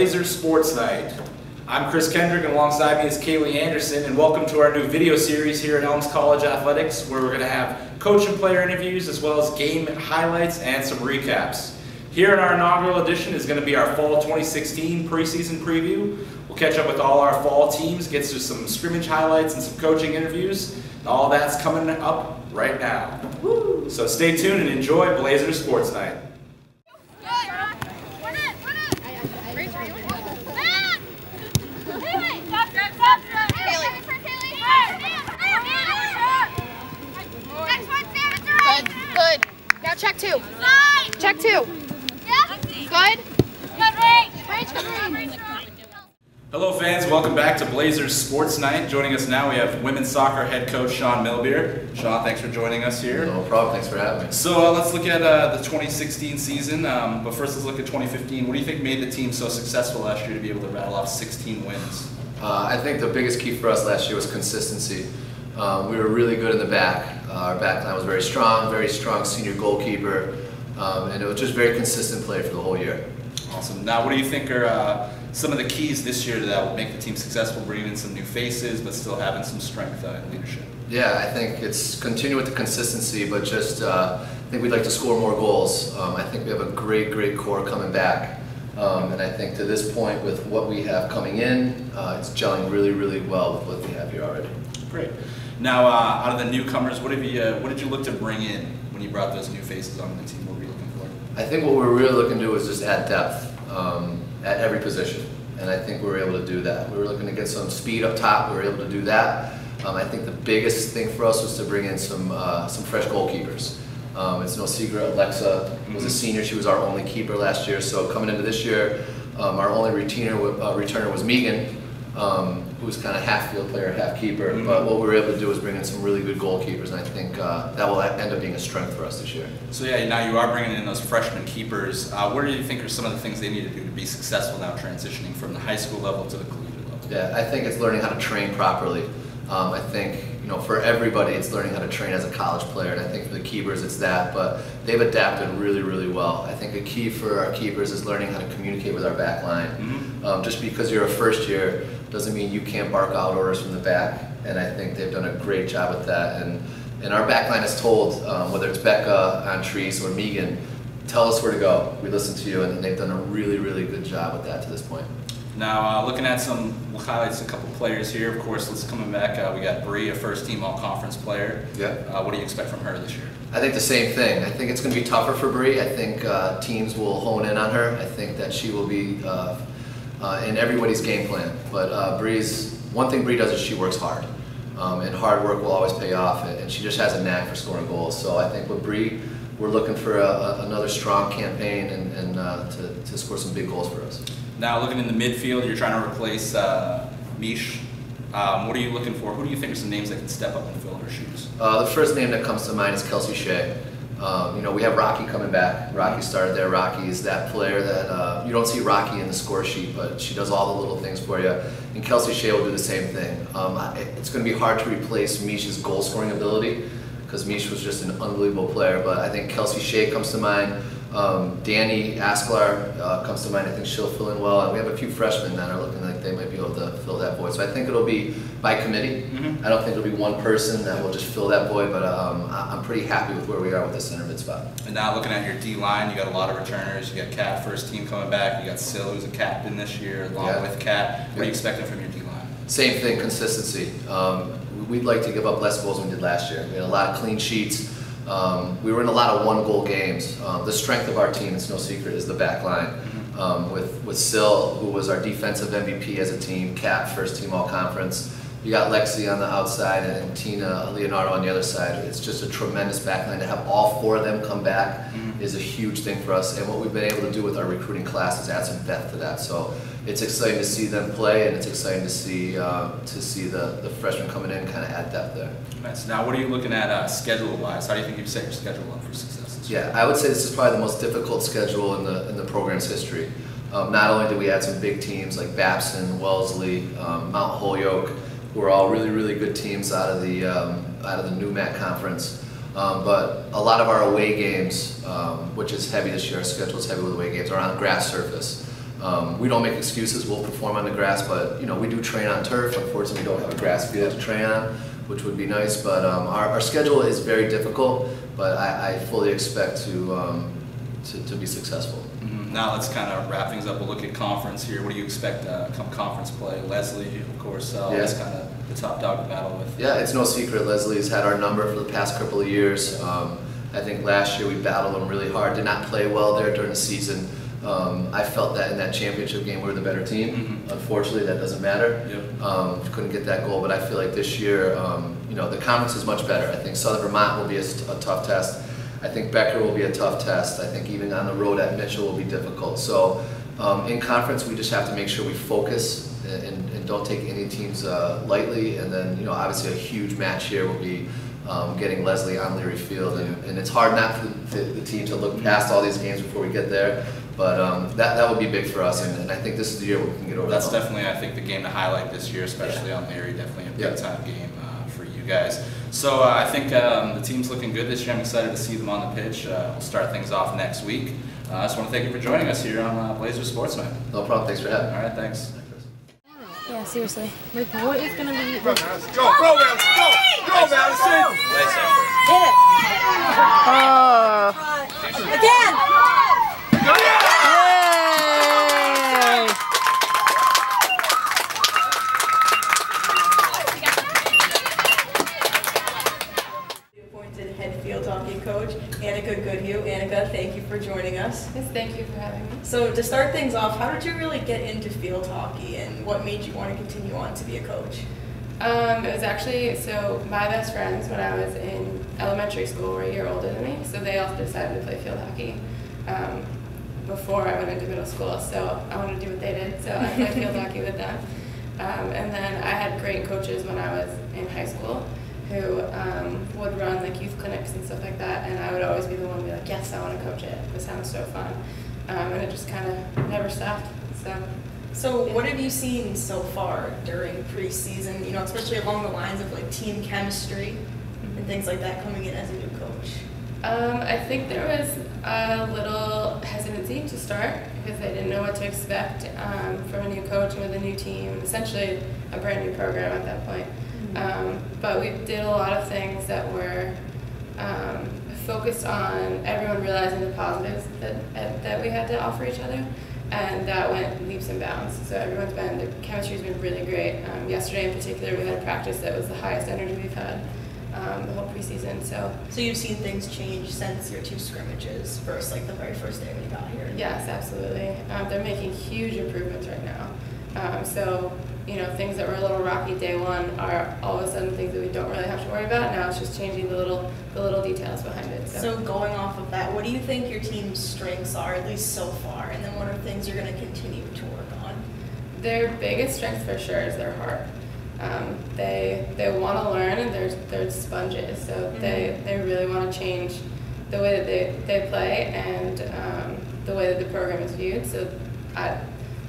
Blazer Sports Night. I'm Chris Kendrick, and alongside me is Kaleigh Anderson, and welcome to our new video series here at Elms College Athletics, where we're going to have coach and player interviews as well as game highlights and some recaps. Here in our inaugural edition is going to be our fall 2016 preseason preview. We'll catch up with all our fall teams, get to some scrimmage highlights and some coaching interviews. All that's coming up right now. Woo. So stay tuned and enjoy Blazer Sports Night. Good. Now check two. Check two. Good. Hello fans, welcome back to Blazers Sports Night. Joining us now we have women's soccer head coach Sean Milbier. Sean, thanks for joining us here. No problem, thanks for having me. So let's look at the 2016 season, but first let's look at 2015. What do you think made the team so successful last year to be able to rattle off 16 wins? I think the biggest key for us last year was consistency. We were really good in the back. Our back line was very strong senior goalkeeper, and it was just very consistent play for the whole year. Awesome. Now what do you think are some of the keys this year that will make the team successful, bringing in some new faces but still having some strength in leadership? Yeah, I think it's continue with the consistency, but just I think we'd like to score more goals. I think we have a great core coming back, and I think to this point with what we have coming in, it's gelling really well with what we have here already. Great. Now, out of the newcomers, what did you look to bring in when you brought those new faces onto the team? What were you looking for? I think what we're really looking to do is just add depth at every position, and I think we were able to do that. We were looking to get some speed up top. We were able to do that. I think the biggest thing for us was to bring in some fresh goalkeepers. It's no secret, Alexa was a senior. She was our only keeper last year. So coming into this year, our only returner was Megan, who's kind of half field player, half keeper. But what we were able to do was bring in some really good goalkeepers, and I think that will end up being a strength for us this year. So yeah, now you are bringing in those freshman keepers. What do you think are some of the things they need to do to be successful now transitioning from the high school level to the collegiate level? Yeah, I think it's learning how to train properly. I think, for everybody, it's learning how to train as a college player, and I think for the keepers it's that, but they've adapted really well. I think a key for our keepers is learning how to communicate with our back line. Just because you're a first year doesn't mean you can't bark out orders from the back, and I think they've done a great job with that. And our back line is told, whether it's Becca, Antrice, or Megan, tell us where to go. We listen to you, and they've done a really good job with that to this point. Now, looking at we'll highlight a couple players here. Of course, let's coming back. We got Bree, a first-team all-conference player. Yeah. What do you expect from her this year? I think the same thing. I think it's going to be tougher for Bree. I think teams will hone in on her. I think that she will be in everybody's game plan. But one thing Bree does is she works hard, and hard work will always pay off. And she just has a knack for scoring goals. So I think with Bree, we're looking for another strong campaign and to score some big goals for us. Now, looking in the midfield, you're trying to replace Mish. What are you looking for? Who do you think are some names that can step up and fill her shoes? The first name that comes to mind is Kelsey Shea. We have Rocky coming back. Rocky started there. Rocky is that player that you don't see Rocky in the score sheet, but she does all the little things for you. And Kelsey Shea will do the same thing. It's going to be hard to replace Mish's goal scoring ability because Mish was just an unbelievable player, but I think Kelsey Shea comes to mind. Danny Asklar comes to mind. I think she'll fill in well, and we have a few freshmen that are looking like they might be able to fill that void. So I think it'll be by committee. I don't think it'll be one person that will just fill that void, but I'm pretty happy with where we are with the center mid spot. And now looking at your D-line, you got a lot of returners. You got Kat, first team coming back. You got Sil, who's a captain this year, along with Kat. What are you expecting from your D-line? Same thing, consistency. We'd like to give up less goals than we did last year. We had a lot of clean sheets. We were in a lot of one-goal games. The strength of our team, it's no secret, is the back line. With Sil, who was our defensive MVP as a team, Kat, first team all-conference. You got Lexi on the outside and Tina Leonardo on the other side. It's just a tremendous back line. To have all four of them come back is a huge thing for us. And what we've been able to do with our recruiting class is add some depth to that. So it's exciting to see them play, and it's exciting to see the freshmen coming in kind of add depth there. Nice. Now, what are you looking at schedule-wise? How do you think you've set your schedule up for success this year? Yeah, I would say this is probably the most difficult schedule in the program's history. Not only did we add some big teams like Babson, Wellesley, Mount Holyoke, who are all really good teams out of the NUMAC conference. But a lot of our away games, which is heavy this year, our schedule is heavy with away games, are on grass surface. We don't make excuses. We'll perform on the grass, but we do train on turf. Unfortunately, we don't have a grass field to train on, which would be nice. But our schedule is very difficult. But I fully expect to be successful. Now let's kind of wrap things up. We'll look at conference here. What do you expect come conference play? Leslie, of course, is kind of the top dog to battle with. Yeah, it's no secret. Leslie's had our number for the past couple of years. I think last year we battled them really hard. Did not play well there during the season. I felt that in that championship game we were the better team. Unfortunately, that doesn't matter. Couldn't get that goal, but I feel like this year, the conference is much better. I think Southern Vermont will be a tough test. I think Becker will be a tough test. I think even on the road at Mitchell will be difficult. So in conference, we just have to make sure we focus and don't take any teams lightly. And then, obviously a huge match here will be getting Leslie on Leary Field. And it's hard not for the team to look past all these games before we get there. But that would be big for us, and I think this is the year we can get over that. That's definitely, I think, the game to highlight this year, especially on Leary. Definitely a big-time game for you guys. So I think the team's looking good this year. I'm excited to see them on the pitch. We'll start things off next week. I just want to thank you for joining us here on Blazers Sports Night. No problem. Thanks for having me. All right, thanks. Yeah, seriously. Like, what is going to be... Go, Madison! Go, Madison! Hit it! Again! Appointed head field hockey coach, Anika Goodhue. Anika, thank you for joining us. Yes, thank you for having me. So to start things off, how did you really get into field hockey and what made you want to continue on to be a coach? It was actually, so my best friends when I was in elementary school were a year older than me, so they also decided to play field hockey before I went into middle school, so I wanted to do what they did, so I played field hockey with them. And then I had great coaches when I was in high school who would run like youth clinics and stuff like that, and I would always be the one to be like, yes, I want to coach it, this sounds so fun. And it just kind of never stopped. So what have you seen so far during preseason, especially along the lines of like team chemistry and things like that coming in as a new coach? I think there was a little hesitancy to start because they didn't know what to expect from a new coach and with a new team, essentially a brand new program at that point. But we did a lot of things that were focused on everyone realizing the positives that we had to offer each other. And that went leaps and bounds. So the chemistry's been really great. Yesterday in particular, we had a practice that was the highest energy we've had the whole preseason. So you've seen things change since your two scrimmages versus like the very first day when you got here? Yes, absolutely. They're making huge improvements right now. So things that were a little rocky day one are all of a sudden things that we don't really have to worry about. Now it's just changing the little details behind it. So going off of that, what do you think your team's strengths are, at least so far, and then what are things you're going to continue to work on? Their biggest strength for sure is their heart. They want to learn, and they're sponges, so they really want to change the way that they play and the way that the program is viewed. So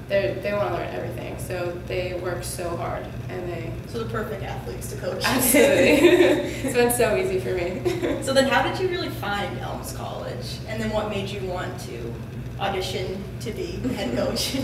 they want to learn everything, so they work so hard, So the perfect athletes to coach. Absolutely. It's been so easy for me. So then how did you really find Elms College, and then what made you want to audition to be head coach?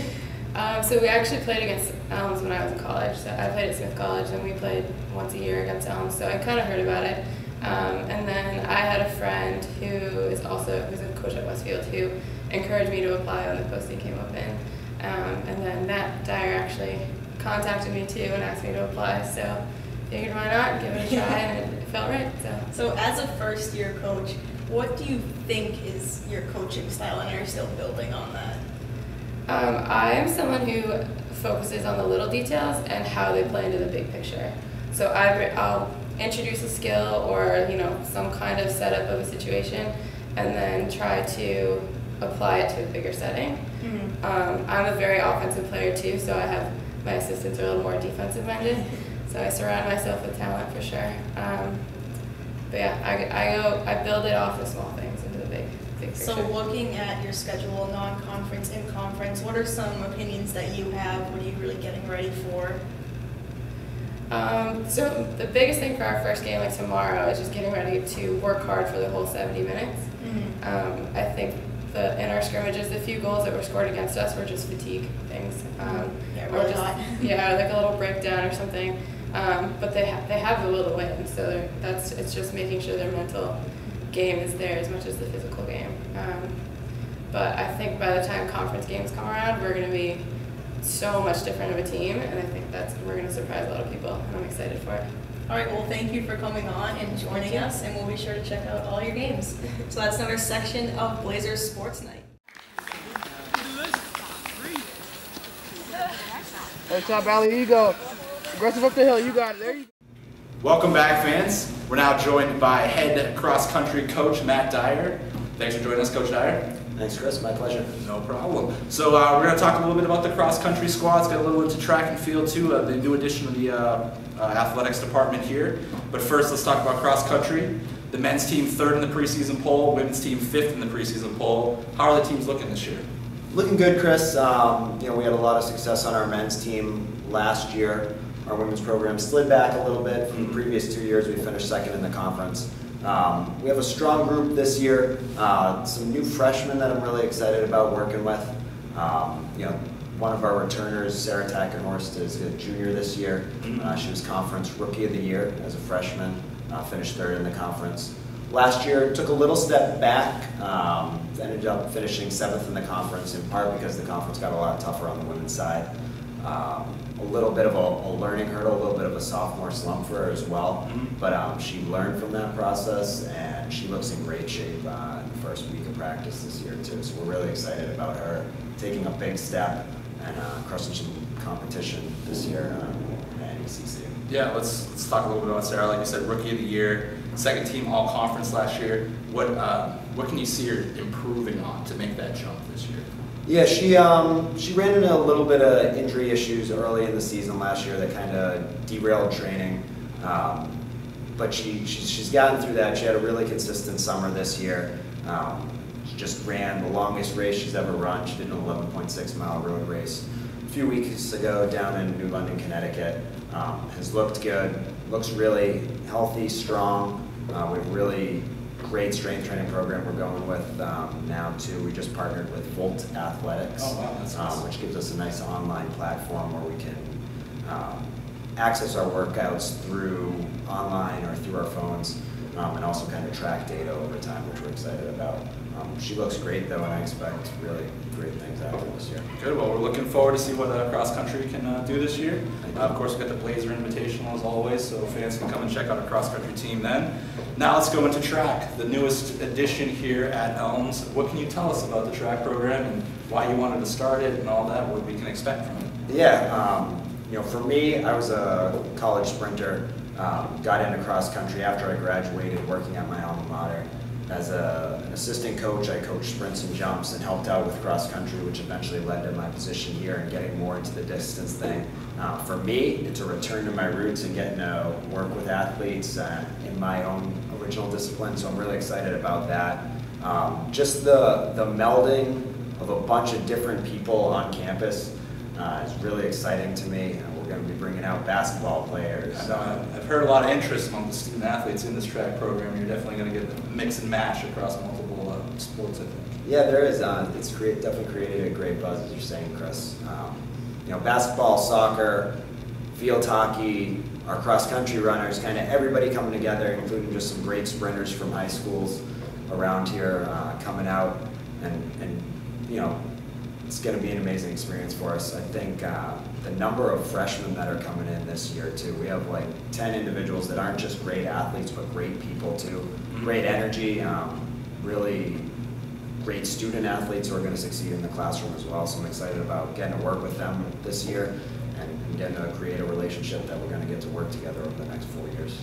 So we actually played against Elms when I was in college. So I played at Smith College, and we played once a year against Elms, so I kind of heard about it. And then I had a friend who's a coach at Westfield who encouraged me to apply when the posting came up in. And then Dyer actually contacted me too and asked me to apply, so figured why not, give it a try, and it felt right. So as a first-year coach, what do you think is your coaching style, and are you still building on that? I am someone who focuses on the little details and how they play into the big picture. So I'll introduce a skill or some kind of setup of a situation, and then try to apply it to a bigger setting. I'm a very offensive player too, so my assistants are a little more defensive minded. So I surround myself with talent for sure. But yeah, I build it off the small things into the big picture. So looking at your schedule, non-conference, in conference, what are some opinions that you have? What are you really getting ready for? So the biggest thing for our first game, like tomorrow, is just getting ready to work hard for the whole 70 minutes. I think in our scrimmages, the few goals that were scored against us were just fatigue things. Or just, like a little breakdown or something. But they have the will to win, so it's just making sure their mental game is there as much as the physical game. But I think by the time conference games come around, we're going to be so much different of a team, and I think we're going to surprise a lot of people, and I'm excited for it. All right, well, thank you for coming on and joining us, and we'll be sure to check out all your games. So that's another section of Blazers Sports Night. Hey, top alley, you go. Aggressive up the hill, you got it. There you go. Welcome back, fans. We're now joined by head cross-country coach Matt Dyer. Thanks for joining us, Coach Dyer. Thanks, Chris. My pleasure. No problem. So we're going to talk a little bit about the cross-country squads, get a little into track and field too, the new addition of the athletics department here. But first, let's talk about cross-country. The men's team 3rd in the preseason poll, women's team 5th in the preseason poll. How are the teams looking this year? Looking good, Chris. We had a lot of success on our men's team last year. Our women's program slid back a little bit from the previous 2 years. We finished 2nd in the conference. We have a strong group this year. Some new freshmen that I'm really excited about working with. One of our returners, Sarah Tackenhorst, is a junior this year. She was conference rookie of the year as a freshman. Finished 3rd in the conference. Last year, took a little step back. Ended up finishing 7th in the conference, in part because the conference got a lot tougher on the women's side. A little bit of a learning hurdle, a little bit of a sophomore slump for her as well. But she learned from that process, and she looks in great shape in the first week of practice this year too. So we're really excited about her taking a big step and crushing some competition this year at ECC. Yeah, let's talk a little bit about Sarah. Like you said, rookie of the year, 2nd team all conference last year. What can you see her improving on to make that jump this year? Yeah, she ran into a little bit of injury issues early in the season last year that kind of derailed training. But she's gotten through that. She had a really consistent summer this year. She just ran the longest race she's ever run. She did an 11.6-mile road race a few weeks ago down in New London, Connecticut. Has looked good, looks really healthy, strong. We have a really great strength training program we're going with now too. We just partnered with Volt Athletics, which gives us a nice online platform where we can access our workouts through online or through our phones, and also kind of track data over time, which we're excited about. She looks great though, and I expect really great things out of her this year. Good. Well, we're looking forward to see what cross country can do this year. Of course, we've got the Blazer Invitational as always, so fans can come and check out our cross country team then. Now let's go into track, the newest addition here at Elms. What can you tell us about the track program and why you wanted to start it and all that, what we can expect from it? Yeah, for me, I was a college sprinter, got into cross country after I graduated working at my alma mater. As an assistant coach, I coached sprints and jumps and helped out with cross country, which eventually led to my position here and getting more into the distance thing. For me, it's a return to my roots and getting to work with athletes in my own original discipline, so I'm really excited about that. Just the melding of a bunch of different people on campus is really exciting to me. We're going to be bringing out basketball players. I've heard a lot of interest among the student athletes in this track program. You're definitely going to get a mix and match across multiple sports, I think. Yeah, there is. It's definitely created a great buzz, as you're saying, Chris. Basketball, soccer, field hockey, our cross-country runners, kind of everybody coming together, including just some great sprinters from high schools around here coming out, and it's going to be an amazing experience for us. I think the number of freshmen that are coming in this year too, we have like 10 individuals that aren't just great athletes but great people too. Great energy, really great student athletes who are going to succeed in the classroom as well. So I'm excited about getting to work with them this year and getting to create a relationship that we're going to get to work together over the next 4 years.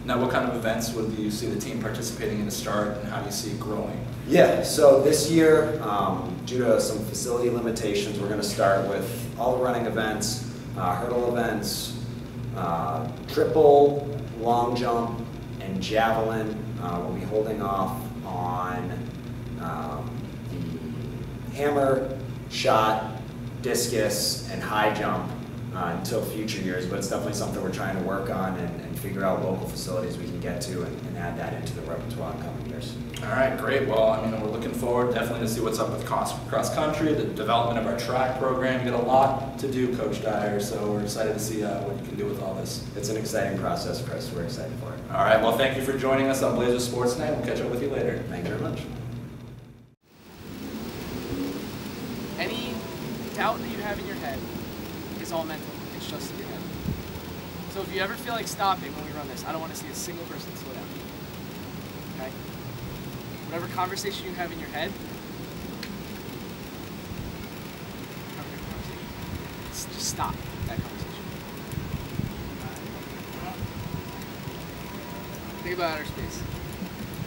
Now, what kind of events would you see the team participating in to start, and how do you see it growing? Yeah, so this year, due to some facility limitations, we're going to start with all the running events, hurdle events, triple, long jump, and javelin. We'll be holding off on the hammer, shot, discus, and high jump until future years, but it's definitely something we're trying to work on and figure out local facilities we can get to and add that into the repertoire in coming years. All right, great. Well, I mean, we're looking forward definitely to see what's up with cross country, the development of our track program. You got a lot to do, Coach Dyer, so we're excited to see what you can do with all this. It's an exciting process, Chris. We're excited for it. All right, well, thank you for joining us on Blazers Sports Night. We'll catch up with you later. Thank you very much. Any doubt that you have in your head is all mental. It's just in your head. So if you ever feel like stopping when we run this, I don't want to see a single person slow down. Okay? Whatever conversation you have in your head, just stop that conversation. Think about outer space.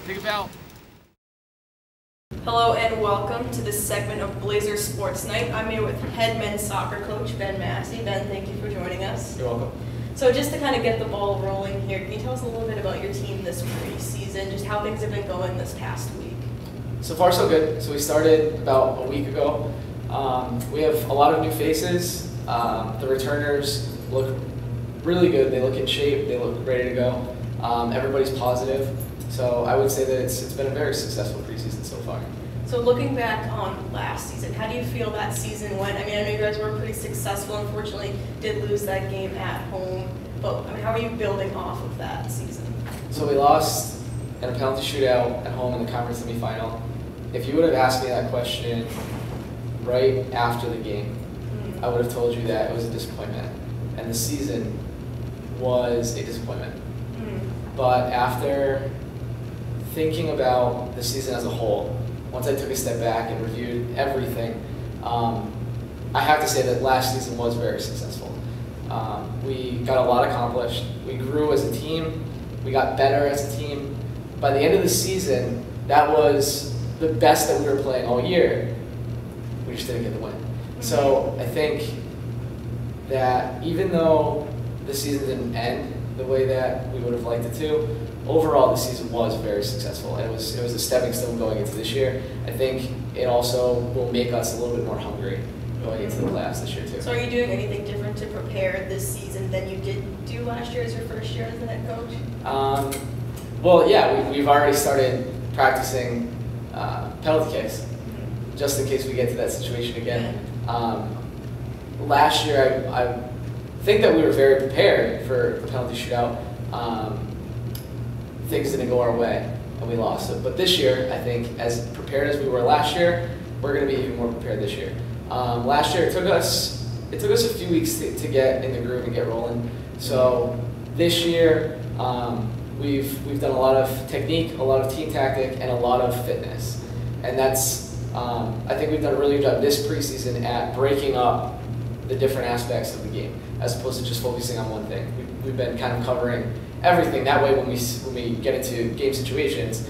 Think about... Hello and welcome to this segment of Blazer Sports Night. I'm here with head men's soccer coach Ben Masse. Ben, thank you for joining us. You're welcome. So just to kind of get the ball rolling here, can you tell us a little bit about your team this preseason, just how things have been going this past week? So far, so good. So we started about a week ago. We have a lot of new faces. The returners look really good. They look in shape. They look ready to go. Everybody's positive. So I would say that it's been a very successful preseason so far. So looking back on last season, how do you feel that season went? I mean, I know you guys were pretty successful. Unfortunately, did lose that game at home. But I mean, how are you building off of that season? So we lost in a penalty shootout at home in the conference semifinal. If you would have asked me that question right after the game, I would have told you that it was a disappointment. And the season was a disappointment. But after thinking about the season as a whole, once I took a step back and reviewed everything, I have to say that last season was very successful. We got a lot accomplished. We grew as a team. We got better as a team. By the end of the season, that was the best that we were playing all year. We just didn't get the win. So I think that even though the season didn't end the way that we would have liked it to, overall the season was very successful. And it was a stepping stone going into this year. I think it also will make us a little bit more hungry going into the playoffs this year too. So are you doing anything different to prepare this season than you did do last year as your first year as the head coach? Well, yeah, we've already started practicing penalty kicks, just in case we get to that situation again. Last year, I think that we were very prepared for the penalty shootout. Things didn't go our way, and we lost it. But this year, I think, as prepared as we were last year, we're going to be even more prepared this year. Last year, it took us a few weeks to get in the groove and get rolling. So this year, we've done a lot of technique, a lot of team tactic, and a lot of fitness. And that's, I think we've done a really good job this preseason at breaking up the different aspects of the game, as opposed to just focusing on one thing. We've been kind of covering everything. That way, when we get into game situations,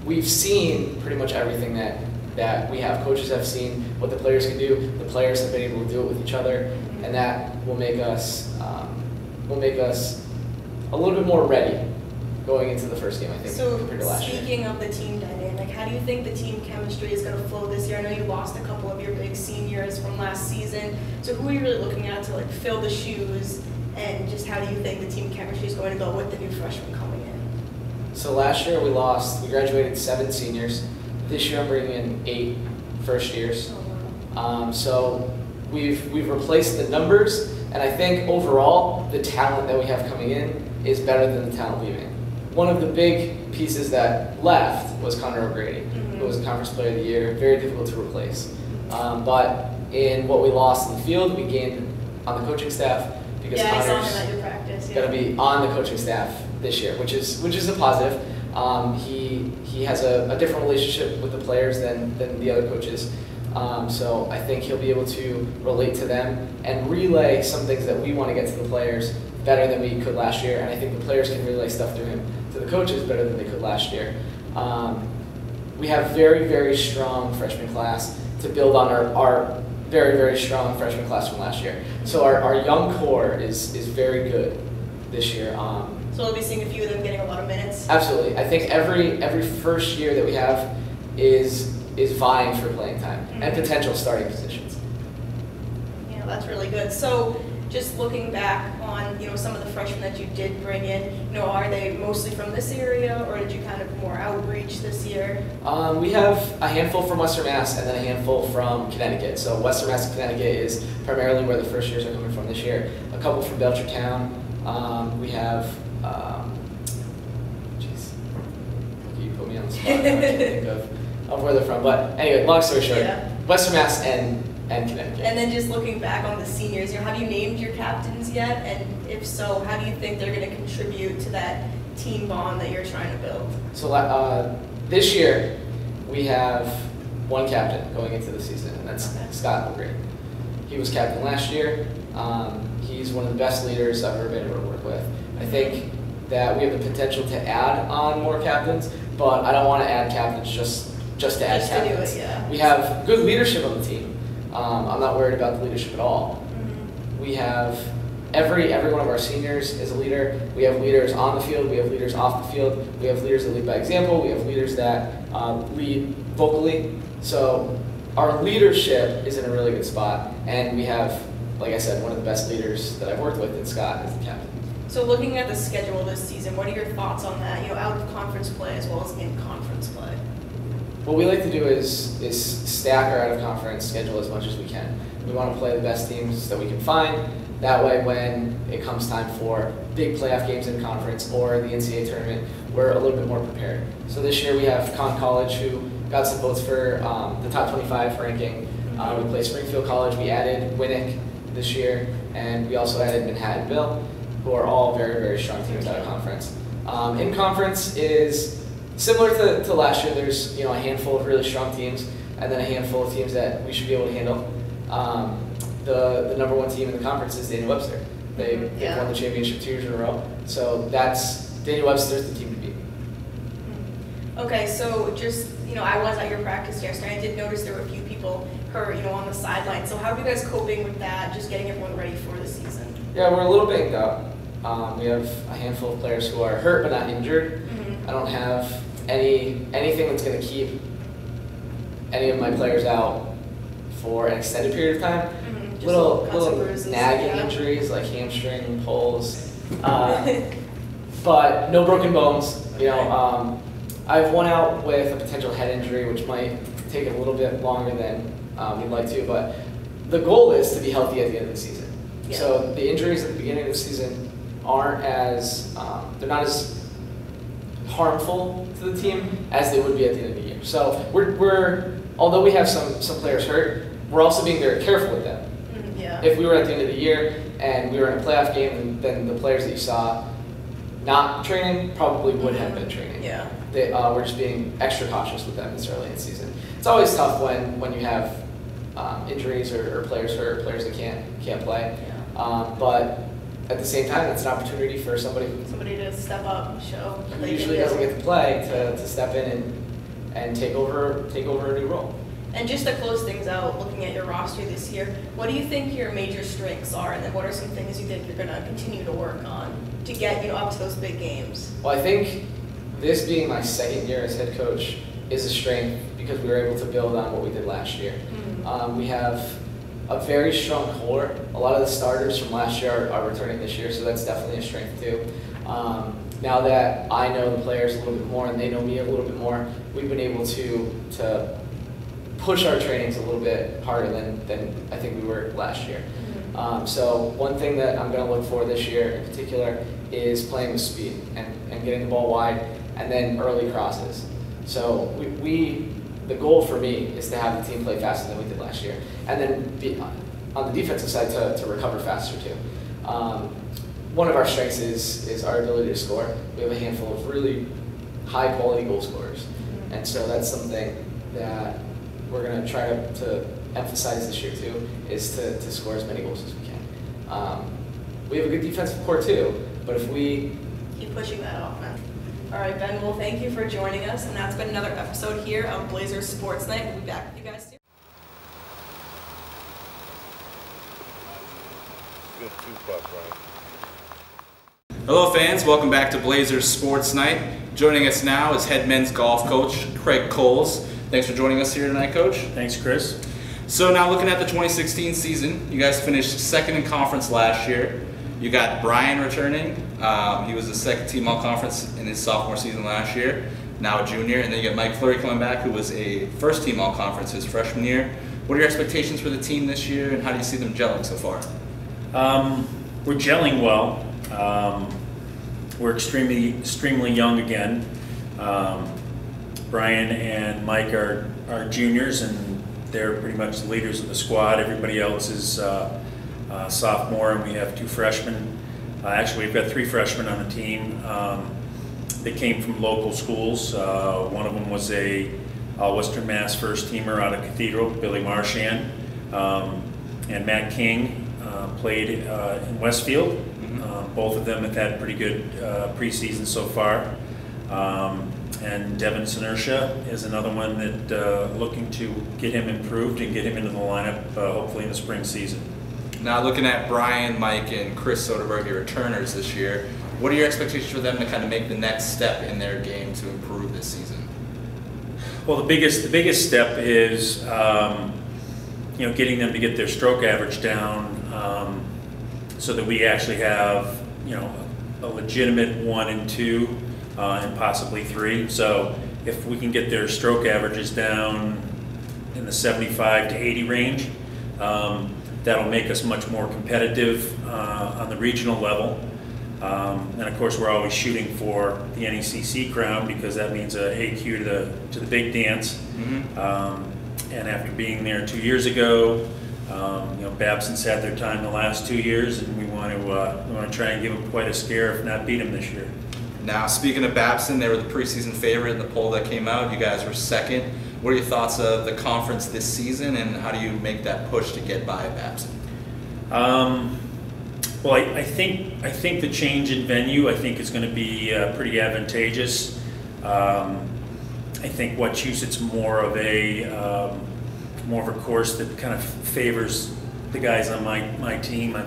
we've seen pretty much everything that we have. Coaches have seen what the players can do. The players have been able to do it with each other, and that will make us a little bit more ready going into the first game, I think, compared to last year. Speaking of the team dynamic, how do you think the team chemistry is going to flow this year? I know you lost a couple of your big seniors from last season. So who are you really looking at to fill the shoes, and just how do you think the team chemistry is going to go with the new freshmen coming in? So last year we graduated 7 seniors. This year I'm bringing in 8 first years. So we've replaced the numbers, and I think overall the talent that we have coming in is better than the talent leaving. One of the big pieces that left was Connor O'Grady, who was a conference player of the year, very difficult to replace. But in what we lost in the field, we gained on the coaching staff because Connor's going to be on the coaching staff this year, which is a positive. He has a different relationship with the players than the other coaches. So I think he'll be able to relate to them and relay some things that we want to get to the players better than we could last year. And I think the players can relay stuff to him, to the coaches, better than they could last year. We have very, very strong freshman class to build on our very, very strong freshman class from last year. So our young core is very good this year. So we'll be seeing a few of them getting a lot of minutes? Absolutely. I think every first year that we have is vying for playing time and potential starting positions. Yeah, that's really good. So just looking back on, some of the freshmen that you did bring in, are they mostly from this area, or did you kind of more outreach this year? We have a handful from Western Mass and then a handful from Connecticut. So Western Mass and Connecticut is primarily where the first years are coming from this year. A couple from Belchertown. We have, you put me on the spot. I can't think of where they're from. But anyway, long story short, Western Mass and Connecticut. And then just looking back on the seniors, have you named your captains yet? And if so, how do you think they're going to contribute to that team bond that you're trying to build? So this year, we have one captain going into the season, and that's Scott Milbier. He was captain last year. He's one of the best leaders I've ever been able to work with. I think that we have the potential to add on more captains, but I don't want to add captains just to add captains. To do it, yeah. We have good leadership on the team. I'm not worried about the leadership at all. We have every one of our seniors is a leader. We have leaders on the field. We have leaders off the field. We have leaders that lead by example. We have leaders that lead vocally. So our leadership is in a really good spot, and we have, like I said, one of the best leaders that I've worked with in Scott as the captain. So looking at the schedule this season, what are your thoughts on that? Out of conference play as well as in conference play. What we like to do is stack our out-of-conference schedule as much as we can. We want to play the best teams that we can find. That way, when it comes time for big playoff games in conference or the NCAA tournament, we're a little bit more prepared. So this year we have College, who got some votes for the top 25 ranking. We play Springfield College. We added Winnick this year, and we also added Manhattanville, who are all very, very strong teams out of conference. In conference is similar to last year. There's a handful of really strong teams, and then a handful of teams that we should be able to handle. The number one team in the conference is Daniel Webster. They've won the championship 2 years in a row. So Daniel Webster's the team to beat. Okay, so just, I was at your practice yesterday. I did notice there were a few people hurt, on the sideline. So how are you guys coping with that, just getting everyone ready for the season? Yeah, we're a little banged up. We have a handful of players who are hurt but not injured. I don't have anything that's going to keep any of my players out for an extended period of time. Little nagging injuries like hamstring pulls, but no broken bones. I have one out with a potential head injury, which might take a little bit longer than we'd like to, but the goal is to be healthy at the end of the season. Yeah. So the injuries at the beginning of the season aren't as, they're not as harmful to the team as they would be at the end of the year. So although we have some players hurt, we're also being very careful with them. If we were at the end of the year and we were in a playoff game, then the players that you saw not training probably would have been training. Yeah. We're just being extra cautious with them this early in the season. It's always tough when you have injuries or players hurt, or players that can't play. Yeah. But at the same time, it's an opportunity for somebody to step up and show. Who usually doesn't get to play to step in and take over a new role. And just to close things out, looking at your roster this year, what do you think your major strengths are, and then what are some things you think you're going to continue to work on to get up to those big games? Well, I think this being my second year as head coach is a strength because we were able to build on what we did last year. We have a very strong core. A lot of the starters from last year are returning this year, so that's definitely a strength too. Now that I know the players a little bit more and they know me a little bit more, we've been able to push our trainings a little bit harder than I think we were last year. So one thing that I'm going to look for this year in particular is playing with speed and getting the ball wide and then early crosses. So the goal for me is to have the team play faster than we did last year, and then on the defensive side to recover faster too. One of our strengths is our ability to score. We have a handful of really high quality goal scorers, and so that's something that we're going to try to emphasize this year too, is to score as many goals as we can. We have a good defensive core too, but if we keep pushing that offense. All right, Ben, well, thank you for joining us, and that's been another episode here of Blazers Sports Night. We'll be back with you guys soon. Hello fans, welcome back to Blazers Sports Night. Joining us now is head men's golf coach Craig Cowles. Thanks for joining us here tonight, Coach. Thanks, Chris. So now looking at the 2016 season, you guys finished second in conference last year. You got Brian returning. He was the second team all-conference in his sophomore season last year, now a junior. And then you got Mike Fleury coming back, who was a first team all-conference his freshman year. What are your expectations for the team this year, and how do you see them gelling so far? We're gelling well. We're extremely young again. Brian and Mike are juniors, and they're pretty much the leaders of the squad. Everybody else is sophomore, and we have 2 freshmen. Actually, we've got 3 freshmen on the team. They came from local schools. One of them was a Western Mass first teamer out of Cathedral, Billy Marchand, and Matt King played in Westfield. Both of them have had pretty good preseason so far. And Devin Sinersha is another one that looking to get him improved and get him into the lineup hopefully in the spring season. Now looking at Brian, Mike, and Chris Soderberg, your returners this year, what are your expectations for them to kind of make the next step in their game to improve this season? Well, the biggest step is getting them to get their stroke average down so that we actually have a legitimate 1 and 2 and possibly 3. So if we can get their stroke averages down in the 75 to 80 range, that'll make us much more competitive on the regional level. And of course, we're always shooting for the NECC crown because that means a AQ to the big dance. And after being there 2 years ago, Babson's had their time the last 2 years, and we want to try and give them quite a scare, if not beat them this year. Now, speaking of Babson, they were the preseason favorite in the poll that came out. You guys were second. What are your thoughts of the conference this season, and how do you make that push to get by Babson? Well, I think the change in venue I think is going to be pretty advantageous. I think Wachusett's more of a course that kind of favors the guys on my team. I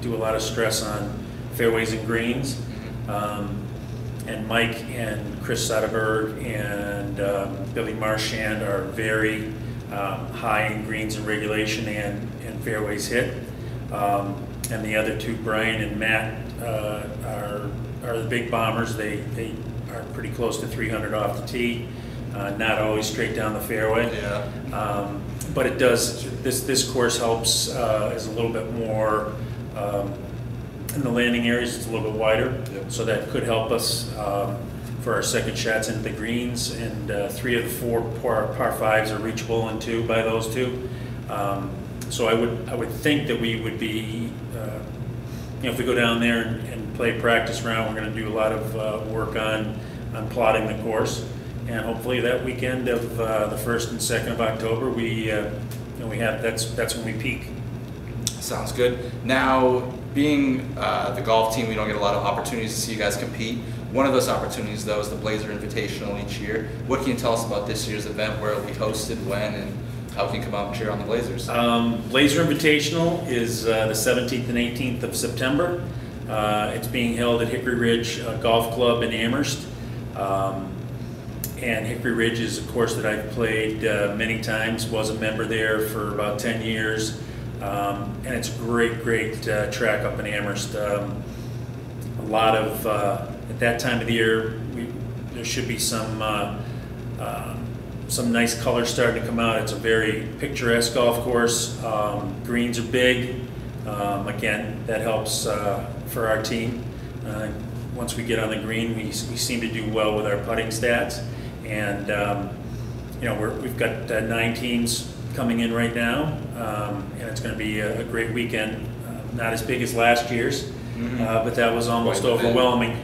do a lot of stress on fairways and greens. And Mike and Chris Soderberg and Billy Marchand are very high in greens and regulation and fairways hit. And the other 2, Brian and Matt, are the big bombers. They are pretty close to 300 off the tee, not always straight down the fairway. Yeah. But it does. This course helps is a little bit more. In the landing areas, it's a little bit wider, so that could help us for our second shots into the greens. And 3 of the 4 par 5s are reachable in 2 by those 2. So I would think that we would be, if we go down there and play a practice round, we're going to do a lot of work on plotting the course, and hopefully that weekend of the 1st and 2nd of October, we have that's when we peak. Sounds good. Now, being the golf team, we don't get a lot of opportunities to see you guys compete. One of those opportunities, though, is the Blazer Invitational each year. What can you tell us about this year's event, where it'll be hosted, when, and how can you come out and cheer on the Blazers? Blazer Invitational is the 17th and 18th of September. It's being held at Hickory Ridge Golf Club in Amherst. And Hickory Ridge is a course that I've played many times, was a member there for about 10 years. And it's a great track up in Amherst. A lot of, at that time of the year, there should be some nice colors starting to come out. It's a very picturesque golf course. Greens are big. Again, that helps for our team. Once we get on the green, we seem to do well with our putting stats. And we've got 9 teams coming in right now, and it's going to be a great weekend. Not as big as last year's, but that was almost overwhelming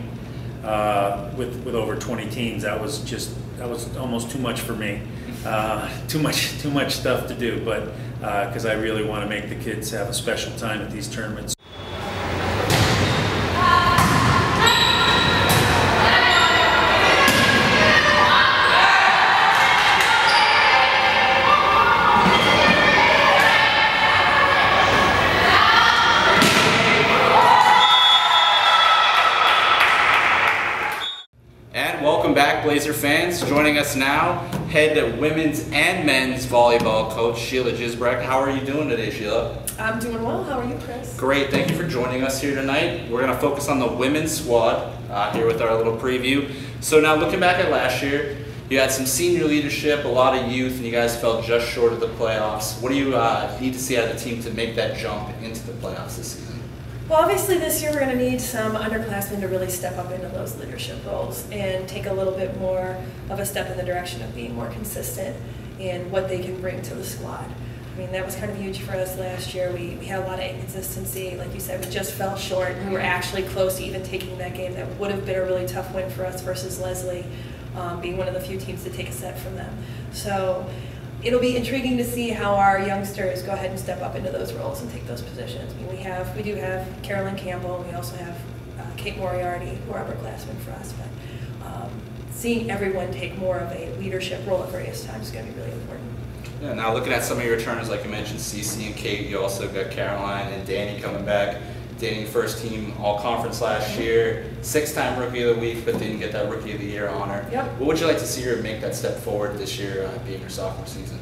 with over 20 teams. That was almost too much for me. Too much stuff to do, but because I really want to make the kids have a special time at these tournaments. Welcome back, Blazer fans. Joining us now, head women's and men's volleyball coach, Sheila Gisbrecht. How are you doing today, Sheila? I'm doing well. How are you, Chris? Great. Thank you for joining us here tonight. We're going to focus on the women's squad here with our little preview. So now looking back at last year, you had some senior leadership, a lot of youth, and you guys fell just short of the playoffs. What do you need to see out of the team to make that jump into the playoffs this season? Well, obviously this year we're going to need some underclassmen to really step up into those leadership roles and take a little bit more of a step in the direction of being more consistent in what they can bring to the squad. I mean, that was kind of huge for us last year. We had a lot of inconsistency. Like you said, we just fell short. We were actually close to even taking that game. That would have been a really tough win for us versus Leslie, being one of the few teams to take a set from them. So it'll be intriguing to see how our youngsters go ahead and step up into those roles and take those positions. I mean, we do have Carolyn Campbell, and we also have Kate Moriarty, who are upperclassmen for us. But seeing everyone take more of a leadership role at various times is going to be really important. Yeah, now looking at some of your returners, like you mentioned, Cece and Kate, you also got Caroline and Danny coming back. Danny, first team all-conference last year, 6-time Rookie of the Week, but didn't get that Rookie of the Year honor. Yep. What would you like to see her make that step forward this year, being her sophomore season?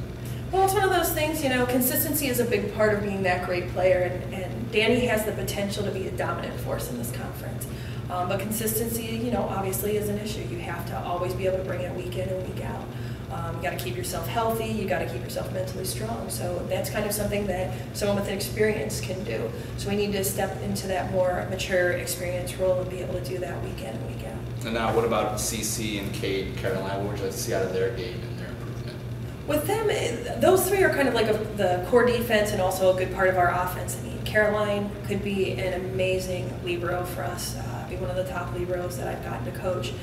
Well, it's one of those things, you know, consistency is a big part of being that great player, and Danny has the potential to be a dominant force in this conference. But consistency, you know, obviously is an issue. You have to always be able to bring it week in and week out. You got to keep yourself healthy. You got to keep yourself mentally strong. So that's kind of something that someone with experience can do. So we need to step into that more mature experience role and be able to do that week in and week out. And now, what about CC and Kate and Caroline? What would you like to see out of their game and their improvement? With them, those three are kind of like the core defense and also a good part of our offense. I mean, Caroline could be an amazing libero for us. Be one of the top liberos that I've gotten to coach.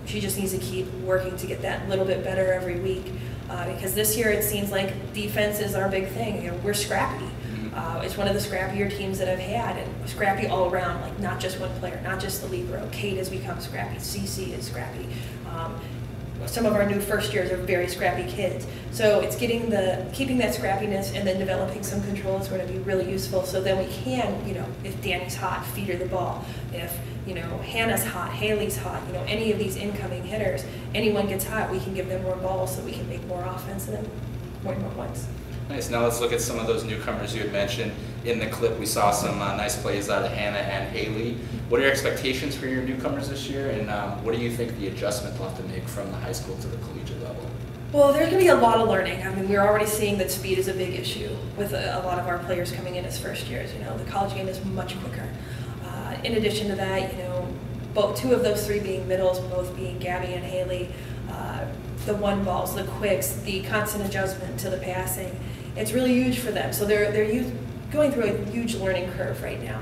She just needs to keep working to get that little bit better every week, because this year it seems like defense is our big thing. You know, we're scrappy. It's one of the scrappier teams that I've had, and scrappy all around, like not just one player, not just the libero. Kate has become scrappy, CC is scrappy. Some of our new first years are very scrappy kids. So it's keeping that scrappiness and then developing some control is going to be really useful, so then we can, you know, if Danny's hot, feed her the ball. If, you know, Hannah's hot, Haley's hot, you know, any of these incoming hitters, anyone gets hot, we can give them more balls so we can make more offense and then more points. Nice. Now let's look at some of those newcomers you had mentioned. In the clip, we saw some nice plays out of Hannah and Haley. What are your expectations for your newcomers this year, and what do you think the adjustment will have to make from the high school to the collegiate level? Well, there's going to be a lot of learning. I mean, we're already seeing that speed is a big issue with a lot of our players coming in as first years. You know, the college game is much quicker. In addition to that, you know, two of those three being middles, both being Gabby and Haley, the one balls, the quicks, the constant adjustment to the passing, it's really huge for them. So they're going through a huge learning curve right now.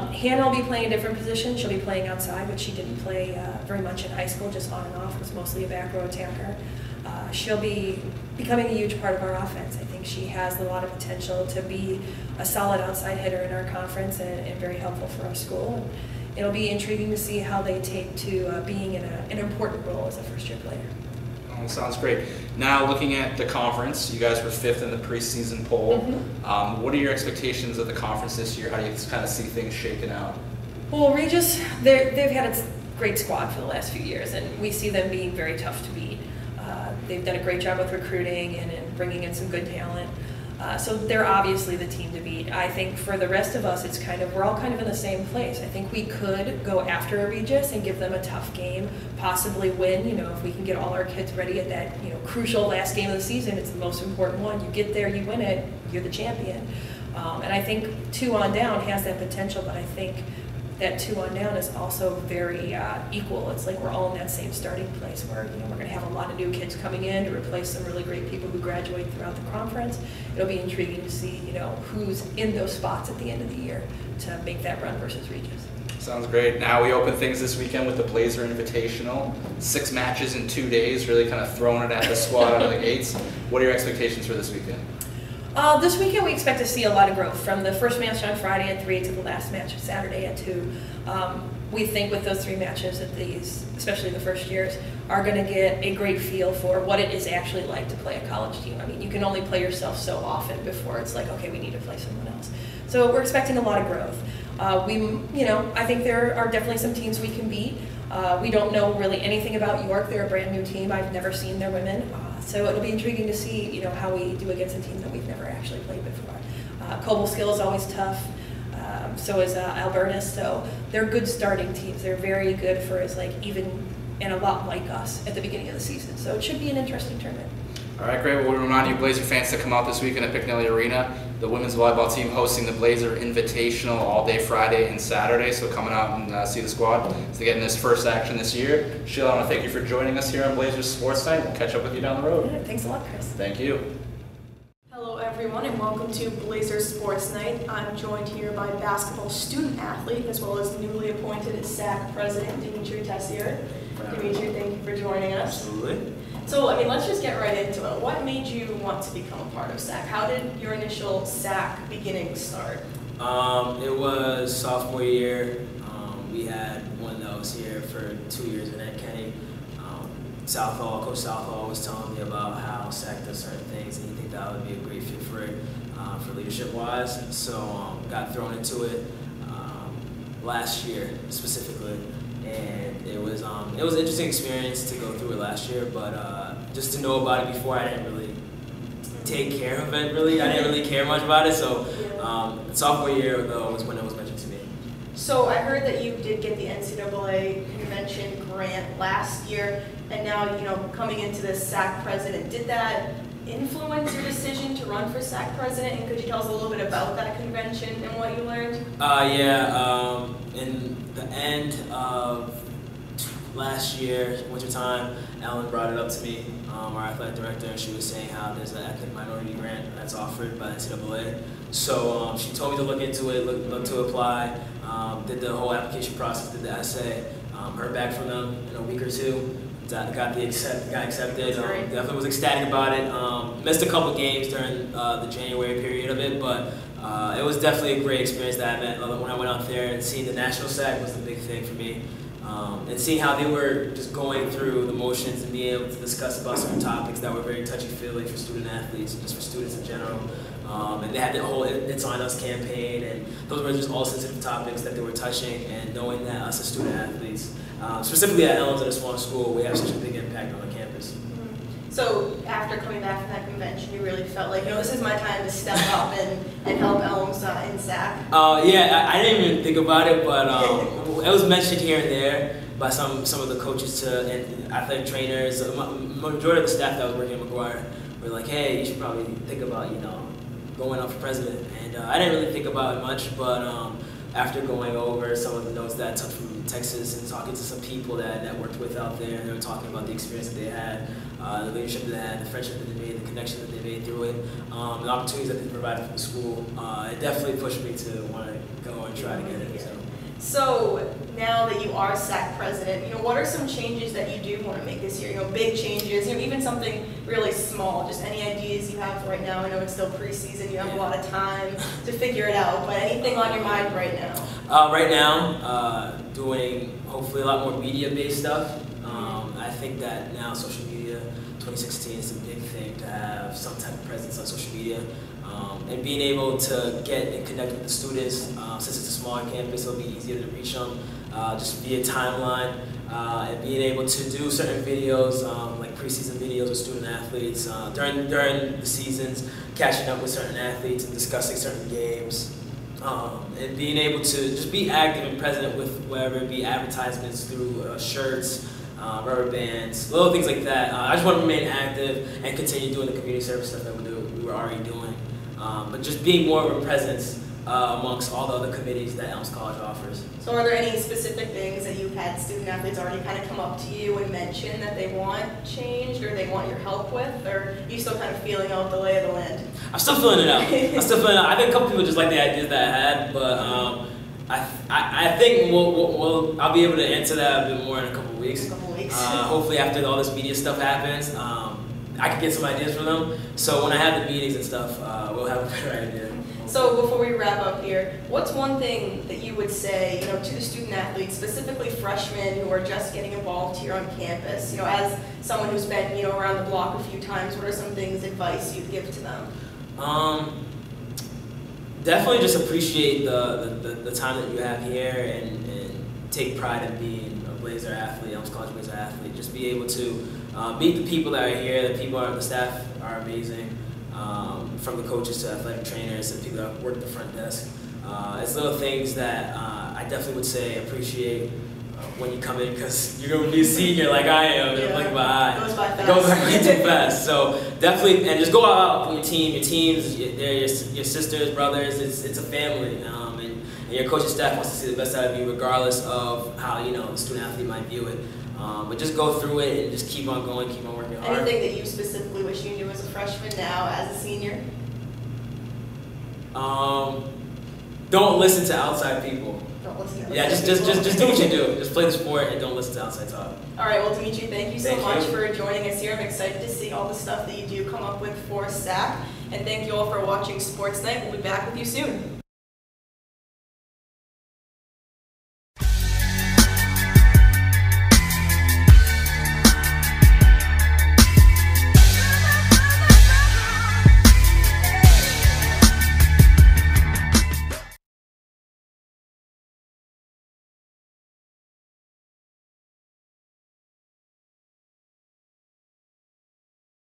Hannah will be playing a different position. She'll be playing outside, which she didn't play very much in high school, just on and off. It was mostly a back row attacker. She'll be becoming a huge part of our offense. I think she has a lot of potential to be a solid outside hitter in our conference and very helpful for our school. And it'll be intriguing to see how they take to being in an important role as a first-year player. Oh, sounds great. Now, looking at the conference, you guys were 5th in the preseason poll. What are your expectations of the conference this year? How do you kind of see things shaking out? Well, Regis, they've had a great squad for the last few years, and we see them being very tough to beat. They've done a great job with recruiting and bringing in some good talent. So they're obviously the team to beat. I think for the rest of us, we're all kind of in the same place. I think we could go after a Regis and give them a tough game, possibly win. You know, if we can get all our kids ready at that, you know, crucial last game of the season, it's the most important one. You get there, you win it, you're the champion. And I think 2 on down has that potential, but I think that 2 on down is also very equal. It's like we're all in that same starting place where, you know, we're going to have a lot of new kids coming in to replace some really great people who graduate throughout the conference. It'll be intriguing to see, you know, who's in those spots at the end of the year to make that run versus Regis. Sounds great. Now we open things this weekend with the Blazer Invitational. 6 matches in 2 days, really kind of throwing it at the squad out of the gates. What are your expectations for this weekend? This weekend we expect to see a lot of growth from the first match on Friday at 3 to the last match Saturday at 2. We think with those 3 matches that these, especially the first years, are going to get a great feel for what it is actually like to play a college team. I mean, you can only play yourself so often before it's like, okay, we need to play someone else. So we're expecting a lot of growth. I think there are definitely some teams we can beat. We don't know really anything about York. They're a brand new team. I've never seen their women. So it'll be intriguing to see, how we do against a team that we've never actually played before. Coble-Skill is always tough. So is Albertus. So they're good starting teams. They're very good for even and a lot like us at the beginning of the season. So it should be an interesting tournament. All right, great. Well, we'll remind you Blazer fans to come out this weekend at Picknelly Arena. The women's volleyball team hosting the Blazer Invitational all day Friday and Saturday. So coming out and see the squad to get in this first action this year. Sheila, I want to thank you for joining us here on Blazers Sports Night. We'll catch up with you down the road. Yeah, thanks a lot, Chris. Thank you. Hello everyone and welcome to Blazers Sports Night. I'm joined here by basketball student athlete as well as newly appointed SAAC president Dimitri Tessier. Dimitri, thank you for joining us. Absolutely. So, let's just get right into it. What made you want to become a part of SAAC? How did your initial SAAC beginning start? It was sophomore year. We had one that was here for 2 years in Ed Kenny. Coach Southall was telling me about how SAAC does certain things, and he think that would be a great fit for it, for leadership-wise. So got thrown into it last year specifically, and it was an interesting experience to go through it last year. But just to know about it before, I didn't really take care of it. Really, I didn't really care much about it. So sophomore year though was when it was mentioned to me. So I heard that you did get the NCAA convention grant last year, and now coming into this SAAC president, did that influence your decision to run for SAAC president? And could you tell us a little bit about that convention and what you learned? In the end of last year, wintertime, Ellen brought it up to me, our athletic director, and she was saying how there's an ethnic minority grant that's offered by the NCAA. So she told me to look into it, look to apply, did the whole application process, did the essay, heard back from them in a week or two, got accepted. Definitely was ecstatic about it. Missed a couple games during the January period of it, but it was definitely a great experience that I met when I went out there, and seeing the national SAAC was the big thing for me. And seeing how they were just going through the motions and being able to discuss about certain topics that were very touchy-feely for student athletes, just for students in general. And they had the whole It's On Us campaign, and those were just all sensitive topics that they were touching, and knowing that us as student athletes, specifically at Elms at a small school, we have such a big impact on the campus. So after coming back from that convention, you really felt like, this is my time to step up and help Elms in SAAC? I didn't even think about it, but it was mentioned here and there by some of the coaches and athletic trainers. Majority of the staff that was working at McGuire were like, hey, you should probably think about, going up for president. And I didn't really think about it much, but after going over some of the notes that I took from Texas and talking to some people that I worked with out there, they were talking about the experience that they had, the leadership that they had, the friendship that they made, the connection that they made through it, the opportunities that they provided for the school. It definitely pushed me to want to go and try to get it. So now that you are SAAC president, what are some changes that you do want to make this year? Big changes, even something really small. Just any ideas you have right now? I know it's still preseason. You have a lot of time to figure it out. But anything on your mind right now? Right now, doing hopefully a lot more media-based stuff. I think that now social media, 2016 is a big thing to have some type of presence on social media. And being able to get and connect with the students, since it's a smaller campus, it'll be easier to reach them just via timeline, and being able to do certain videos, like preseason videos with student athletes during the seasons, catching up with certain athletes and discussing certain games, and being able to just be active and present with whether it be advertisements through shirts, rubber bands, little things like that. I just want to remain active and continue doing the community service stuff that we were already doing. But just being more of a presence amongst all the other committees that Elms College offers. So are there any specific things that you've had student athletes already kind of come up to you and mention that they want changed or they want your help with? Or are you still kind of feeling out the lay of the land? I'm still feeling it out. I think a couple people just like the ideas that I had, but I think I'll be able to answer that a bit more in a couple weeks. Hopefully after all this media stuff happens, I can get some ideas from them. So when I have the meetings and stuff, we'll have a better idea. So before we wrap up here, what's one thing that you would say, to the student athletes, specifically freshmen who are just getting involved here on campus? As someone who's been, around the block a few times, what are some advice you'd give to them? Definitely just appreciate the time that you have here and take pride in being a Blazer athlete, Elms College Blazer athlete. Just be able to meet the people that are here. The staff are amazing. From the coaches to athletic trainers to the people that work at the front desk. It's little things that I definitely would say appreciate when you come in, because you're going to be a senior like I am in a blink of an eye. It goes by way too fast. So definitely, and just go out with your team. Your teams, they're your sisters, brothers. It's a family, and your coaching staff wants to see the best out of you, regardless of how the student athlete might view it. But just go through it and just keep on going, keep on working hard. Anything that you specifically wish you knew as a freshman now as a senior? Don't listen to outside people. Don't listen to just do what you do. Just play the sport and don't listen to outside talk. All right, well, Dimitri, thank you so much for joining us here. I'm excited to see all the stuff that you do come up with for SAAC. And thank you all for watching Sports Night. We'll be back with you soon.